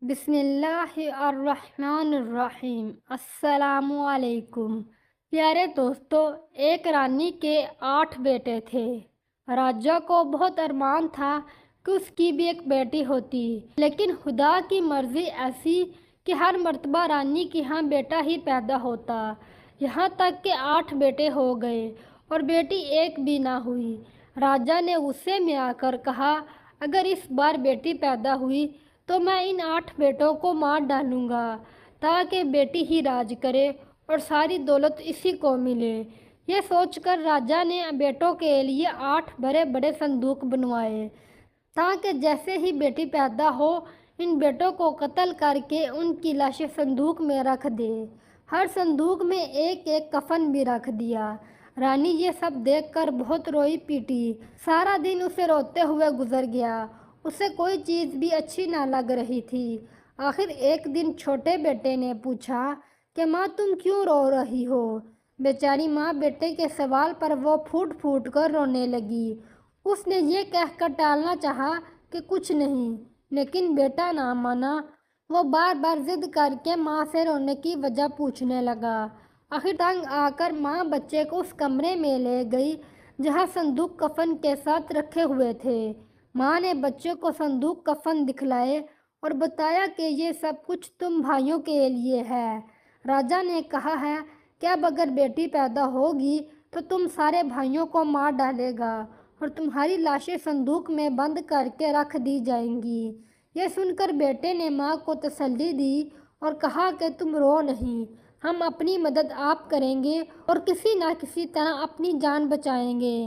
بسم اللہ الرحمن الرحیم۔ السلام علیکم پیارے دوستو، ایک رانی کے 8 بیٹے تھے۔ راجہ کو بہت ارمان تھا کہ اس کی بھی ایک بیٹی ہوتی، لیکن خدا کی مرضی ایسی کہ ہر مرتبہ رانی کے ہاں بیٹا ہی پیدا ہوتا، یہاں تک کہ 8 بیٹے ہو گئے اور بیٹی ایک بھی نہ ہوئی۔ راجہ نے غصے میں آ کر کہا، اگر اس بار بیٹی پیدا ہوئی تو میں ان 8 بیٹوں کو مار ڈالوں گا تاکہ بیٹی ہی راج کرے اور ساری دولت اسی کو ملے۔ یہ سوچ کر راجہ نے بیٹوں کے لیے 8 بڑے بڑے صندوق بنوائے تاکہ جیسے ہی بیٹی پیدا ہو ان بیٹوں کو قتل کر کے ان کی لاشیں صندوق میں رکھ دے۔ ہر صندوق میں ایک ایک کفن بھی رکھ دیا۔ رانی یہ سب دیکھ کر بہت روئی پیٹی، سارا دن اسے روتے ہوئے گزر گیا، اسے کوئی چیز بھی اچھی نہ لگ رہی تھی۔ آخر ایک دن چھوٹے بیٹے نے پوچھا کہ ماں تم کیوں رو رہی ہو؟ بیچاری ماں بیٹے کے سوال پر وہ پھوٹ پھوٹ کر رونے لگی۔ اس نے یہ کہہ کر ٹالنا چاہا کہ کچھ نہیں، لیکن بیٹا نہ مانا۔ وہ بار بار ضد کر کے ماں سے رونے کی وجہ پوچھنے لگا۔ آخر تنگ آ کر ماں بچے کو اس کمرے میں لے گئی جہاں صندوق کفن کے ساتھ رکھے ہوئے تھے۔ ماں نے بچے کو صندوق کفن دکھلائے اور بتایا کہ یہ سب کچھ تم بھائیوں کے لیے ہے۔ راجہ نے کہا ہے کہ اب اگر بیٹی پیدا ہوگی تو تم سارے بھائیوں کو مار ڈالے گا اور تمہاری لاشیں صندوق میں بند کر کے رکھ دی جائیں گی۔ یہ سن کر بیٹے نے ماں کو تسلی دی اور کہا کہ تم رو نہیں، ہم اپنی مدد آپ کریں گے اور کسی نہ کسی طرح اپنی جان بچائیں گے۔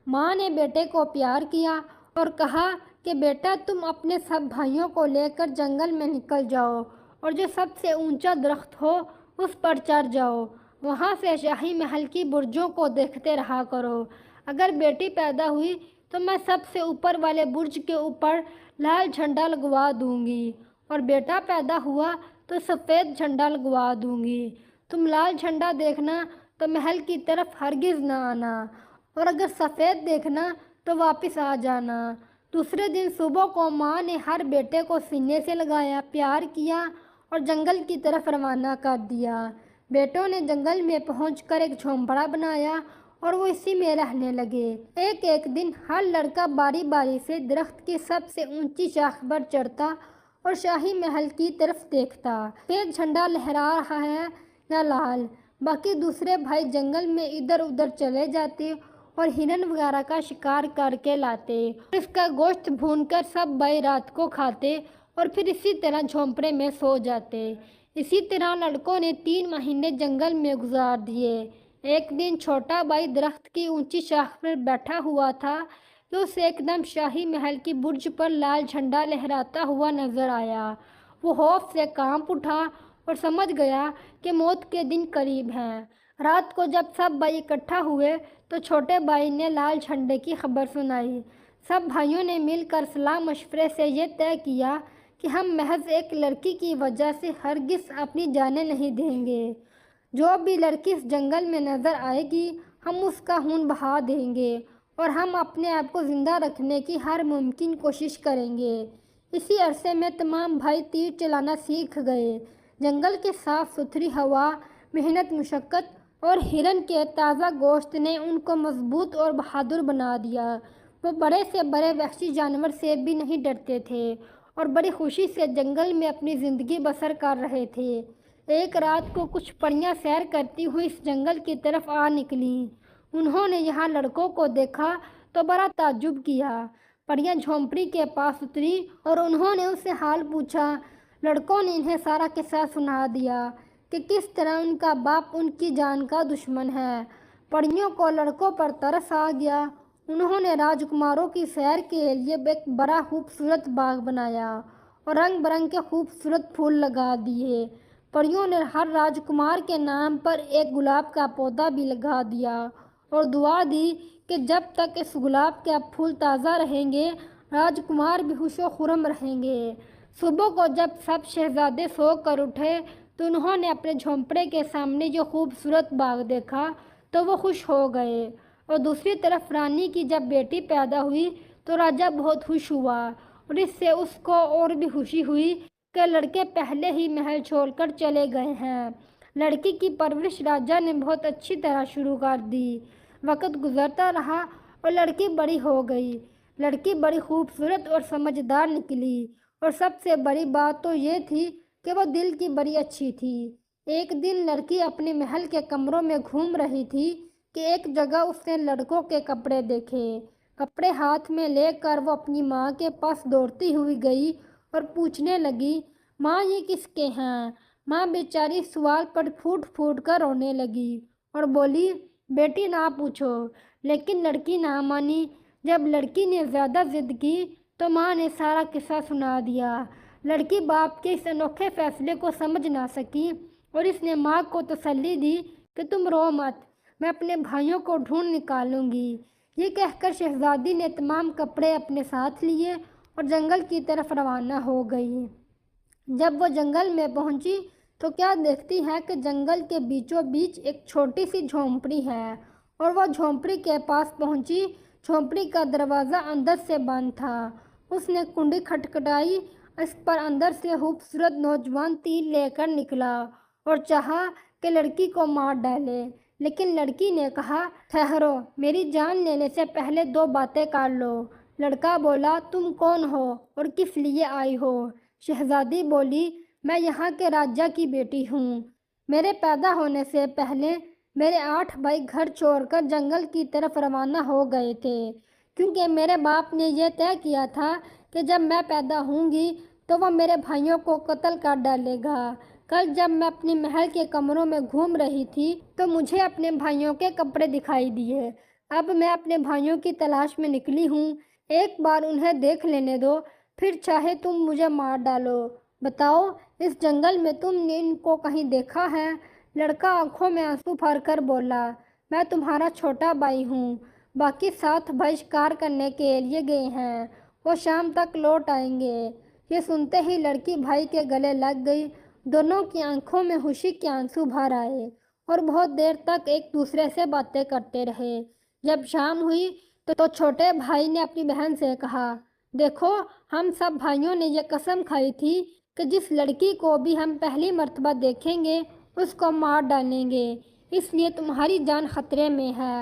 ماں نے بیٹے کو پیار کیا اور کہا کہ بیٹا تم اپنے سب بھائیوں کو لے کر جنگل میں نکل جاؤ اور جو سب سے اونچا درخت ہو اس پر چڑھ جاؤ، وہاں سے شاہی محل کی برجوں کو دیکھتے رہا کرو۔ اگر بیٹی پیدا ہوئی تو میں سب سے اوپر والے برج کے اوپر لال جھنڈا لگوا دوں گی اور بیٹا پیدا ہوا تو سفید جھنڈا لگوا دوں گی۔ تم لال جھنڈا دیکھنا تو محل کی طرف ہرگز نہ آنا اور اگر سفید دیکھنا تو واپس آ جانا۔ دوسرے دن صبح کو ماں نے ہر بیٹے کو سینے سے لگایا، پیار کیا اور جنگل کی طرف روانہ کر دیا۔ بیٹوں نے جنگل میں پہنچ کر ایک جھونپڑا بنایا اور وہ اسی میں رہنے لگے۔ ایک ایک دن ہر لڑکا باری باری سے درخت کی سب سے اونچی شاخ پر چڑھتا اور شاہی محل کی طرف دیکھتا، سفید جھنڈا لہرا رہا ہے یا لال۔ باقی دوسرے بھائی جنگل میں ادھر ادھر چلے جاتے اور ہرن وغیرہ کا شکار کر کے لاتے اور اس کا گوشت بھون کر سب بھائی رات کو کھاتے اور پھر اسی طرح جھونپڑے میں سو جاتے۔ اسی طرح لڑکوں نے 3 مہینے جنگل میں گزار دیے۔ ایک دن چھوٹا بھائی درخت کی اونچی شاخ پر بیٹھا ہوا تھا کہ اسے ایک دم شاہی محل کی برج پر لال جھنڈا لہراتا ہوا نظر آیا۔ وہ خوف سے کانپ اٹھا اور سمجھ گیا کہ موت کے دن قریب ہیں۔ رات کو جب سب بھائی اکٹھا ہوئے تو چھوٹے بھائی نے لال جھنڈے کی خبر سنائی۔ سب بھائیوں نے مل کر صلاح مشورے سے یہ طے کیا کہ ہم محض ایک لڑکی کی وجہ سے ہرگز اپنی جانیں نہیں دیں گے۔ جو بھی لڑکی اس جنگل میں نظر آئے گی ہم اس کا خون بہا دیں گے اور ہم اپنے آپ کو زندہ رکھنے کی ہر ممکن کوشش کریں گے۔ اسی عرصے میں تمام بھائی تیر چلانا سیکھ گئے۔ جنگل کے صاف ستھری ہوا، محنت مشقت اور ہرن کے تازہ گوشت نے ان کو مضبوط اور بہادر بنا دیا۔ وہ بڑے سے بڑے وحشی جانور سے بھی نہیں ڈرتے تھے اور بڑی خوشی سے جنگل میں اپنی زندگی بسر کر رہے تھے۔ ایک رات کو کچھ پریاں سیر کرتی ہوئی اس جنگل کی طرف آ نکلیں۔ انہوں نے یہاں لڑکوں کو دیکھا تو بڑا تعجب کیا۔ پریاں جھونپڑی کے پاس اتری اور انہوں نے ان سے حال پوچھا۔ لڑکوں نے انہیں سارا قصہ سنا دیا کہ کس طرح ان کا باپ ان کی جان کا دشمن ہے۔ پریوں کو لڑکوں پر ترس آ گیا۔ انہوں نے راجکماروں کی سیر کے لیے ایک بڑا خوبصورت باغ بنایا اور رنگ برنگ کے خوبصورت پھول لگا دیے۔ پریوں نے ہر راجکمار کے نام پر ایک گلاب کا پودا بھی لگا دیا اور دعا دی کہ جب تک اس گلاب کے پھول تازہ رہیں گے راجکمار بھی خوش و خرم رہیں گے۔ صبح کو جب سب شہزادے سو کر اٹھے تو انہوں نے اپنے جھونپڑے کے سامنے جو خوبصورت باغ دیکھا تو وہ خوش ہو گئے۔ اور دوسری طرف رانی کی جب بیٹی پیدا ہوئی تو راجہ بہت خوش ہوا اور اس سے اس کو اور بھی خوشی ہوئی کہ لڑکے پہلے ہی محل چھوڑ کر چلے گئے ہیں۔ لڑکی کی پرورش راجا نے بہت اچھی طرح شروع کر دی۔ وقت گزرتا رہا اور لڑکی بڑی ہو گئی۔ لڑکی بڑی خوبصورت اور سمجھدار نکلی، اور سب سے بڑی بات تو یہ تھی کہ وہ دل کی بڑی اچھی تھی۔ ایک دن لڑکی اپنے محل کے کمروں میں گھوم رہی تھی کہ ایک جگہ اس نے لڑکوں کے کپڑے دیکھے۔ کپڑے ہاتھ میں لے کر وہ اپنی ماں کے پاس دوڑتی ہوئی گئی اور پوچھنے لگی، ماں یہ کس کے ہیں؟ ماں بیچاری سوال پر پھوٹ پھوٹ کر رونے لگی اور بولی، بیٹی نہ پوچھو۔ لیکن لڑکی نہ مانی۔ جب لڑکی نے زیادہ ضد کی تو ماں نے سارا قصہ سنا دیا۔ لڑکی باپ کے اس انوکھے فیصلے کو سمجھ نہ سکی اور اس نے ماں کو تسلی دی کہ تم رو مت، میں اپنے بھائیوں کو ڈھونڈ نکالوں گی۔ یہ کہہ کر شہزادی نے تمام کپڑے اپنے ساتھ لیے اور جنگل کی طرف روانہ ہو گئی۔ جب وہ جنگل میں پہنچی تو کیا دیکھتی ہے کہ جنگل کے بیچوں بیچ ایک چھوٹی سی جھونپڑی ہے، اور وہ جھونپڑی کے پاس پہنچی۔ جھونپڑی کا دروازہ اندر سے بند تھا۔ اس نے کنڈی کھٹکھٹائی، اس پر اندر سے خوبصورت نوجوان تیر لے کر نکلا اور چاہا کہ لڑکی کو مار ڈالے، لیکن لڑکی نے کہا، ٹھہرو، میری جان لینے سے پہلے دو باتیں کر لو۔ لڑکا بولا، تم کون ہو اور کس لیے آئی ہو؟ شہزادی بولی، میں یہاں کے راجا کی بیٹی ہوں۔ میرے پیدا ہونے سے پہلے میرے 8 بھائی گھر چھوڑ کر جنگل کی طرف روانہ ہو گئے تھے، کیونکہ میرے باپ نے یہ طے کیا تھا کہ جب میں پیدا ہوں گی تو وہ میرے بھائیوں کو قتل کر ڈالے گا۔ کل جب میں اپنے محل کے کمروں میں گھوم رہی تھی تو مجھے اپنے بھائیوں کے کپڑے دکھائی دیے۔ اب میں اپنے بھائیوں کی تلاش میں نکلی ہوں۔ ایک بار انہیں دیکھ لینے دو، پھر چاہے تم مجھے مار ڈالو۔ بتاؤ، اس جنگل میں تم نے ان کو کہیں دیکھا ہے؟ لڑکا آنکھوں میں آنسو بھر کر بولا، میں تمہارا چھوٹا بھائی ہوں۔ باقی 7 بھائی شکار کرنے کے لیے گئے ہیں، وہ شام تک لوٹ آئیں گے۔ یہ سنتے ہی لڑکی بھائی کے گلے لگ گئی۔ دونوں کی آنکھوں میں خوشی کے آنسو بھر آئے اور بہت دیر تک ایک دوسرے سے باتیں کرتے رہے۔ جب شام ہوئی تو چھوٹے بھائی نے اپنی بہن سے کہا، دیکھو، ہم سب بھائیوں نے یہ قسم کھائی تھی کہ جس لڑکی کو بھی ہم پہلی مرتبہ دیکھیں گے اس کو مار ڈالیں گے، اس لیے تمہاری جان خطرے میں ہے۔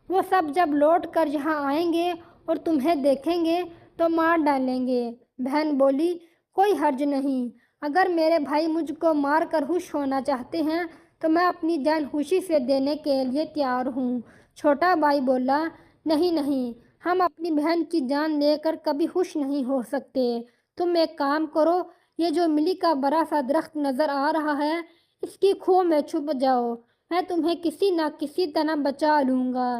وہ سب جب لوٹ کر یہاں آئیں گے اور تمہیں دیکھیں گے تو مار ڈالیں گے۔ بہن بولی، کوئی حرج نہیں، اگر میرے بھائی مجھ کو مار کر خوش ہونا چاہتے ہیں تو میں اپنی جان خوشی سے دینے کے لیے تیار ہوں۔ چھوٹا بھائی بولا، نہیں نہیں، ہم اپنی بہن کی جان لے کر کبھی خوش نہیں ہو سکتے۔ تم ایک کام کرو، یہ جو ملی کا بڑا سا درخت نظر آ رہا ہے، اس کی کھو میں چھپ جاؤ، میں تمہیں کسی نہ کسی طرح بچا لوں گا۔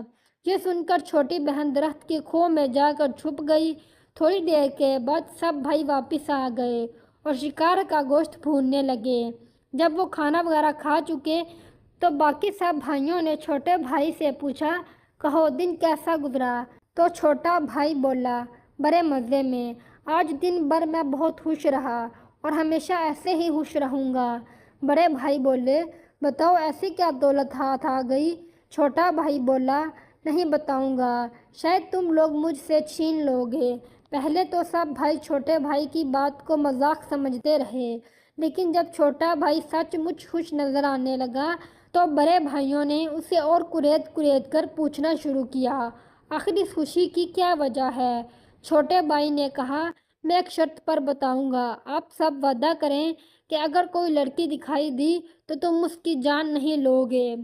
یہ سن کر چھوٹی بہن درخت کی کھو میں جا کر چھپ گئی۔ تھوڑی دیر کے بعد سب بھائی واپس آ گئے اور شکار کا گوشت بھوننے لگے۔ جب وہ کھانا وغیرہ کھا چکے تو باقی سب بھائیوں نے چھوٹے بھائی سے پوچھا، کہو دن کیسا گزرا؟ تو چھوٹا بھائی بولا، بڑے مزے میں، آج دن بھر میں بہت خوش رہا اور ہمیشہ ایسے ہی خوش رہوں گا۔ بڑے بھائی بولے، بتاؤ ایسی کیا دولت ہاتھ آ گئی؟ چھوٹا بھائی بولا، نہیں بتاؤں گا، شاید تم لوگ مجھ سے چھین لو گے۔ پہلے تو سب بھائی چھوٹے بھائی کی بات کو مذاق سمجھتے رہے، لیکن جب چھوٹا بھائی سچ مچ خوش نظر آنے لگا تو بڑے بھائیوں نے اسے اور کرید کرید کر پوچھنا شروع کیا، آخر اس خوشی کی کیا وجہ ہے؟ چھوٹے بھائی نے کہا، میں ایک شرط پر بتاؤں گا، آپ سب وعدہ کریں کہ اگر کوئی لڑکی دکھائی دی تو تم اس کی جان نہیں لو گے۔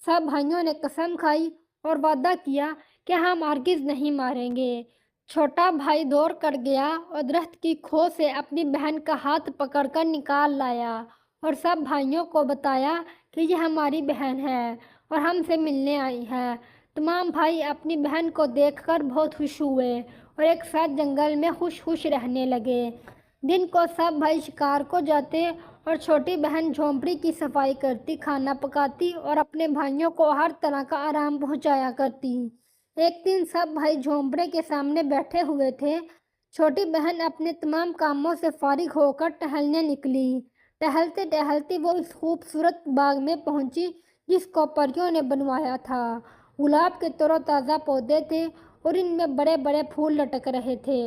سب بھائیوں نے قسم کھائی اور وعدہ کیا کہ ہم ہرگز نہیں ماریں گے۔ چھوٹا بھائی دوڑ کر گیا اور درخت کی کھو سے اپنی بہن کا ہاتھ پکڑ کر نکال لایا اور سب بھائیوں کو بتایا کہ یہ ہماری بہن ہے اور ہم سے ملنے آئی ہے۔ تمام بھائی اپنی بہن کو دیکھ کر بہت خوش ہوئے اور ایک ساتھ جنگل میں خوش خوش رہنے لگے۔ دن کو سب بھائی شکار کو جاتے اور چھوٹی بہن جھونپڑی کی صفائی کرتی، کھانا پکاتی اور اپنے بھائیوں کو ہر طرح کا آرام پہنچایا کرتی۔ ایک دن سب بھائی جھونپڑے کے سامنے بیٹھے ہوئے تھے۔ چھوٹی بہن اپنے تمام کاموں سے فارغ ہو کر ٹہلنے نکلی۔ ٹہلتے ٹہلتے وہ اس خوبصورت باغ میں پہنچی جس کو پریوں نے بنوایا تھا۔ گلاب کے تر و تازہ پودے تھے اور ان میں بڑے بڑے پھول لٹک رہے تھے۔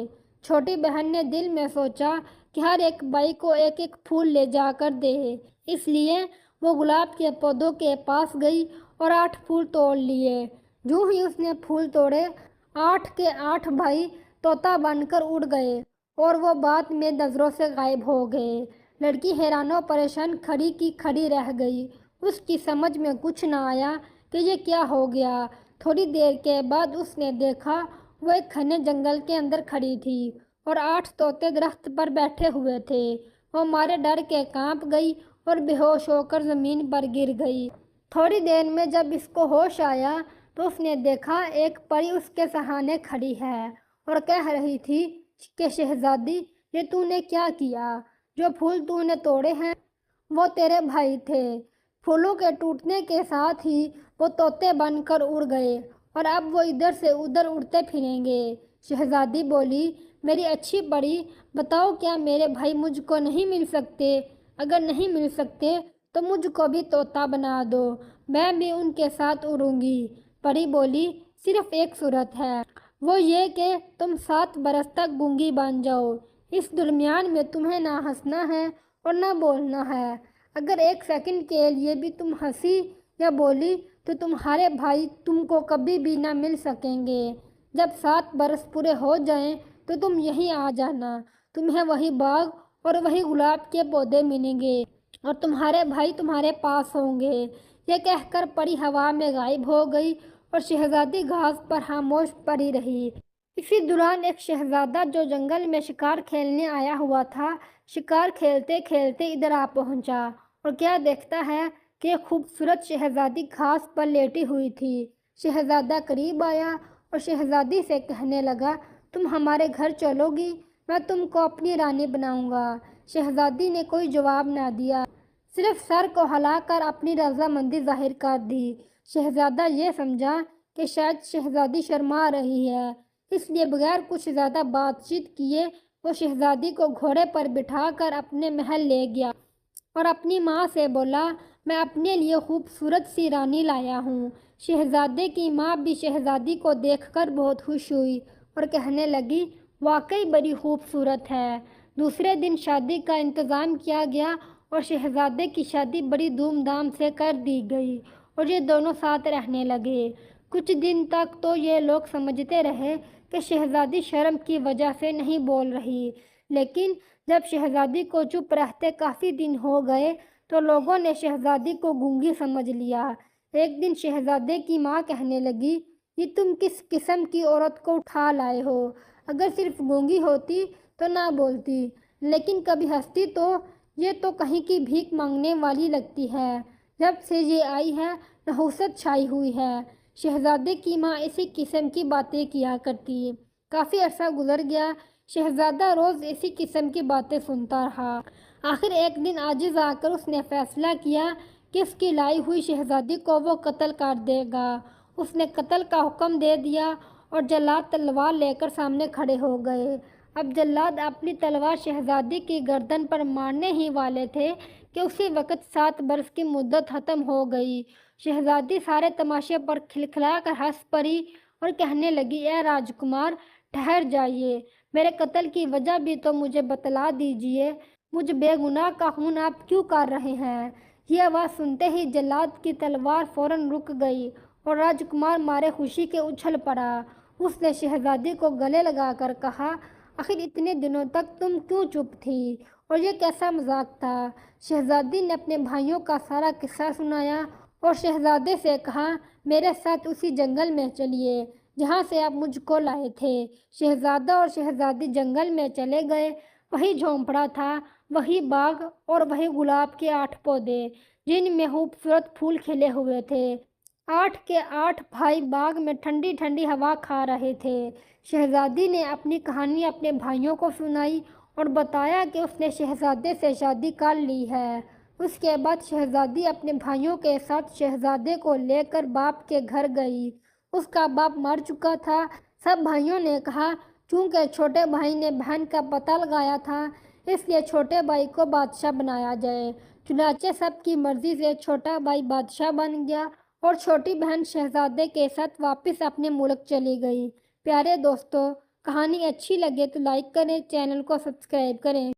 چھوٹی بہن نے دل میں سوچا کہ ہر ایک بھائی کو ایک ایک پھول لے جا کر دے۔ اس لیے وہ گلاب کے پودوں کے پاس گئی اور 8 پھول توڑ لیے۔ جو ہی اس نے پھول توڑے، 8 کے 8 بھائی طوطا بن کر اڑ گئے اور وہ بعد میں نظروں سے غائب ہو گئے۔ لڑکی حیران و پریشان کھڑی کی کھڑی رہ گئی۔ اس کی سمجھ میں کچھ نہ آیا کہ یہ کیا ہو گیا۔ تھوڑی دیر کے بعد اس نے دیکھا وہ ایک گھنے جنگل کے اندر کھڑی تھی اور 8 طوطے درخت پر بیٹھے ہوئے تھے۔ وہ مارے ڈر کے کانپ گئی اور بے ہوش ہو کر زمین پر گر گئی۔ تھوڑی دیر میں جب اس کو ہوش آیا تو اس نے دیکھا ایک پری اس کے سہانے کھڑی ہے اور کہہ رہی تھی کہ شہزادی، یہ تو نے کیا کیا؟ جو پھول تو نے توڑے ہیں وہ تیرے بھائی تھے۔ پھولوں کے ٹوٹنے کے ساتھ ہی وہ طوطے بن کر اڑ گئے اور اب وہ ادھر سے ادھر اڑتے پھریں گے۔ شہزادی بولی، میری اچھی پری، بتاؤ کیا میرے بھائی مجھ کو نہیں مل سکتے؟ اگر نہیں مل سکتے تو مجھ کو بھی طوطا بنا دو، میں بھی ان کے ساتھ اڑوں گی۔ پری بولی، صرف ایک صورت ہے، وہ یہ کہ تم 7 برس تک گونگی بن جاؤ۔ اس درمیان میں تمہیں نہ ہنسنا ہے اور نہ بولنا ہے۔ اگر 1 سیکنڈ کے لیے بھی تم ہنسی یا بولی تو تمہارے بھائی تم کو کبھی بھی نہ مل سکیں گے۔ جب 7 برس پورے ہو جائیں تو تم یہیں آ جانا، تمہیں وہی باغ اور وہی گلاب کے پودے ملیں گے اور تمہارے بھائی تمہارے پاس ہوں گے۔ یہ کہہ کر پری ہوا میں غائب ہو گئی اور شہزادی گھاس پر خاموش پڑی رہی۔ اسی دوران ایک شہزادہ جو جنگل میں شکار کھیلنے آیا ہوا تھا، شکار کھیلتے کھیلتے ادھر آ پہنچا اور کیا دیکھتا ہے کہ ایک خوبصورت شہزادی گھاس پر لیٹی ہوئی تھی۔ شہزادہ قریب آیا اور شہزادی سے کہنے لگا، تم ہمارے گھر چلو گی؟ میں تم کو اپنی رانی بناؤں گا۔ شہزادی نے کوئی جواب نہ دیا، صرف سر کو ہلا کر اپنی رضامندی ظاہر کر دی۔ شہزادہ یہ سمجھا کہ شاید شہزادی شرما رہی ہے، اس لیے بغیر کچھ زیادہ بات چیت کیے وہ شہزادی کو گھوڑے پر بٹھا کر اپنے محل لے گیا اور اپنی ماں سے بولا، میں اپنے لیے خوبصورت سی رانی لایا ہوں۔ شہزادے کی ماں بھی شہزادی کو دیکھ کر بہت خوش ہوئی اور کہنے لگی، واقعی بڑی خوبصورت ہے۔ دوسرے دن شادی کا انتظام کیا گیا اور شہزادے کی شادی بڑی دھوم دھام سے کر دی گئی اور یہ دونوں ساتھ رہنے لگے۔ کچھ دن تک تو یہ لوگ سمجھتے رہے کہ شہزادی شرم کی وجہ سے نہیں بول رہی، لیکن جب شہزادی کو چپ رہتے کافی دن ہو گئے تو لوگوں نے شہزادی کو گونگی سمجھ لیا۔ ایک دن شہزادے کی ماں کہنے لگی، یہ تم کس قسم کی عورت کو اٹھا لائے ہو؟ اگر صرف گونگی ہوتی تو نہ بولتی، لیکن کبھی ہنستی تو یہ تو کہیں کی بھیک مانگنے والی لگتی ہے۔ جب سے یہ آئی ہے نحوست چھائی ہوئی ہے۔ شہزادے کی ماں اسی قسم کی باتیں کیا کرتی۔ کافی عرصہ گزر گیا، شہزادہ روز اسی قسم کی باتیں سنتا رہا۔ آخر ایک دن عاجز آ کر اس نے فیصلہ کیا کہ اس کی لائی ہوئی شہزادی کو وہ قتل کر دے گا۔ اس نے قتل کا حکم دے دیا اور جلاد تلوار لے کر سامنے کھڑے ہو گئے۔ اب جلاد اپنی تلوار شہزادی کی گردن پر مارنے ہی والے تھے کہ اسی وقت 7 برس کی مدت ختم ہو گئی۔ شہزادی سارے تماشے پر کھلکھلا کر ہنس پڑی اور کہنے لگی، اے راجکمار، ٹھہر جائیے، میرے قتل کی وجہ بھی تو مجھے بتلا دیجیے۔ مجھ بے گناہ کا خون آپ کیوں کر رہے ہیں؟ یہ آواز سنتے ہی جلاد کی تلوار فوراً رک گئی اور راجکمار مارے خوشی کے اچھل پڑا۔ اس نے شہزادی کو گلے لگا کر کہا، آخر اتنے دنوں تک تم کیوں چپ تھی اور یہ کیسا مذاق تھا؟ شہزادی نے اپنے بھائیوں کا سارا قصہ سنایا اور شہزادے سے کہا، میرے ساتھ اسی جنگل میں چلیے جہاں سے آپ مجھ کو لائے تھے۔ شہزادہ اور شہزادی جنگل میں چلے گئے۔ وہی جھونپڑا تھا، وہی باغ اور وہی گلاب کے 8 پودے جن میں خوبصورت پھول کھلے ہوئے تھے۔ 8 کے 8 بھائی باغ میں ٹھنڈی ٹھنڈی ہوا کھا رہے تھے۔ شہزادی نے اپنی کہانی اپنے بھائیوں کو سنائی اور بتایا کہ اس نے شہزادے سے شادی کر لی ہے۔ اس کے بعد شہزادی اپنے بھائیوں کے ساتھ شہزادے کو لے کر باپ کے گھر گئی۔ اس کا باپ مر چکا تھا۔ سب بھائیوں نے کہا، چونکہ چھوٹے بھائی نے بہن کا پتہ لگایا تھا، اس لیے چھوٹے بھائی کو بادشاہ بنایا جائے۔ چنانچہ سب کی مرضی سے چھوٹا بھائی بادشاہ بن گیا اور چھوٹی بہن شہزادے کے ساتھ واپس اپنے ملک چلی گئی۔ پیارے دوستو، کہانی اچھی لگے تو لائک کریں، چینل کو سبسکرائب کریں۔